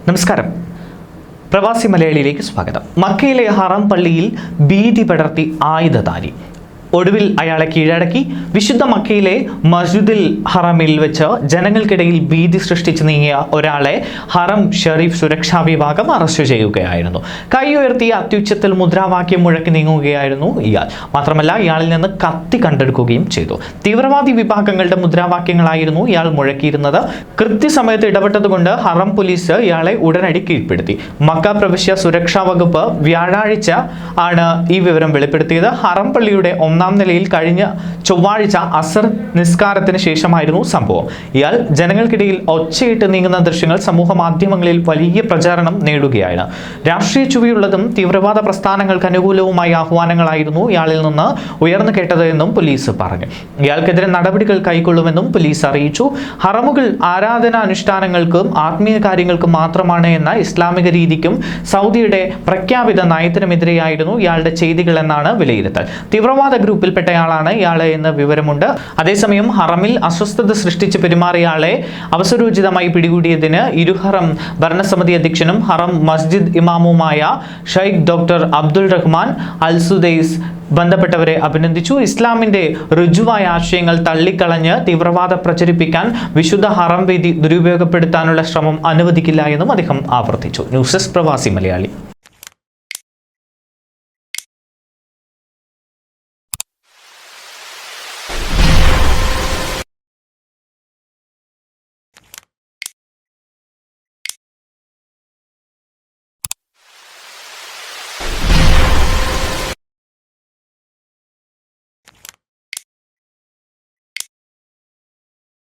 നമസ്കാരം. പ്രവാസി മലയാളിയിലേക്ക് സ്വാഗതം. മക്കയിലെ ഹറം പള്ളിയിൽ ഭീതി പടർത്തി ആയുധധാരി. ഒടുവിൽ അയാളെ കീഴടക്കി. വിശുദ്ധ മക്കയിലെ മസ്ജിദുൽ ഹറമിൽ വെച്ച് ജനങ്ങൾക്കിടയിൽ ഭീതി സൃഷ്ടിച്ച് നീങ്ങിയ ഒരാളെ ഹറം ഷെരീഫ് സുരക്ഷാ വിഭാഗം അറസ്റ്റ് ചെയ്യുകയായിരുന്നു. കൈ ഉയർത്തി അത്യുച്ചത്തിൽ മുദ്രാവാക്യം മുഴക്കി നീങ്ങുകയായിരുന്നു ഇയാൾ. മാത്രമല്ല, ഇയാളിൽ നിന്ന് കത്തി കണ്ടെടുക്കുകയും ചെയ്തു. തീവ്രവാദി വിഭാഗങ്ങളുടെ മുദ്രാവാക്യങ്ങളായിരുന്നു ഇയാൾ മുഴക്കിയിരുന്നത്. കൃത്യസമയത്ത് ഇടപെട്ടതുകൊണ്ട് ഹറം പോലീസ് ഇയാളെ ഉടനടി കീഴ്പ്പെടുത്തി. മക്ക പ്രവിശ്യ സുരക്ഷാ വകുപ്പ് വ്യാഴാഴ്ച ആണ് ഈ വിവരം വെളിപ്പെടുത്തിയത്. ഹറം പള്ളിയുടെ ഒന്നാം നിലയിൽ കഴിഞ്ഞ ചൊവ്വാഴ്ച അസർ നിസ്കാരത്തിന് ശേഷമായിരുന്നു സംഭവം. ഇയാൾ ജനങ്ങൾക്കിടയിൽ ഒച്ചയിട്ട് നീങ്ങുന്ന ദൃശ്യങ്ങൾ സമൂഹ മാധ്യമങ്ങളിൽ വലിയ പ്രചാരണം നേടുകയാണ്. രാഷ്ട്രീയ ചുവയുള്ളതും തീവ്രവാദ പ്രസ്ഥാനങ്ങൾക്ക് അനുകൂലവുമായ ആഹ്വാനങ്ങളായിരുന്നു ഇയാളിൽ നിന്ന് ഉയർന്നു കേട്ടത് എന്നും പോലീസ് പറഞ്ഞു. ഇയാൾക്കെതിരെ നടപടികൾ കൈക്കൊള്ളുമെന്നും പോലീസ് അറിയിച്ചു. ഹറമുകൾ ആരാധനാ അനുഷ്ഠാനങ്ങൾക്കും ആത്മീയ കാര്യങ്ങൾക്കും മാത്രമാണ് എന്ന ഇസ്ലാമിക രീതിക്കും സൗദിയുടെ പ്രഖ്യാപിത നയത്തിനുമെതിരെയായിരുന്നു ഇയാളുടെ ചെയ്തികളെന്നാണ് വിലയിരുത്തൽ. തീവ്രവാദ ഗ്രൂപ്പിൽപ്പെട്ടയാളാണ് ഇയാളെ എന്ന് വിവരമുണ്ട്. അതേസമയം ഹറമിൽ അസ്വസ്ഥത സൃഷ്ടിച്ച് പെരുമാറിയയാളെ അവസരോചിതമായി പിടികൂടിയതിന് ഇരുഹറം ഭരണസമിതി അധ്യക്ഷനും ഹറം മസ്ജിദ് ഇമാമുമായ ഷെയ്ഖ് ഡോക്ടർ അബ്ദുൾ റഹ്മാൻ അൽ സുദൈസ് ബന്ധപ്പെട്ടവരെ അഭിനന്ദിച്ചു. ഇസ്ലാമിന്റെ ഋജുവായ ആശയങ്ങൾ തള്ളിക്കളഞ്ഞ് തീവ്രവാദം പ്രചരിപ്പിക്കാൻ വിശുദ്ധ ഹറം വേദി ദുരുപയോഗപ്പെടുത്താനുള്ള ശ്രമം അനുവദിക്കില്ല എന്നും അദ്ദേഹം ആവർത്തിച്ചു. ന്യൂസ് ഡെസ്ക് പ്രവാസി മലയാളി.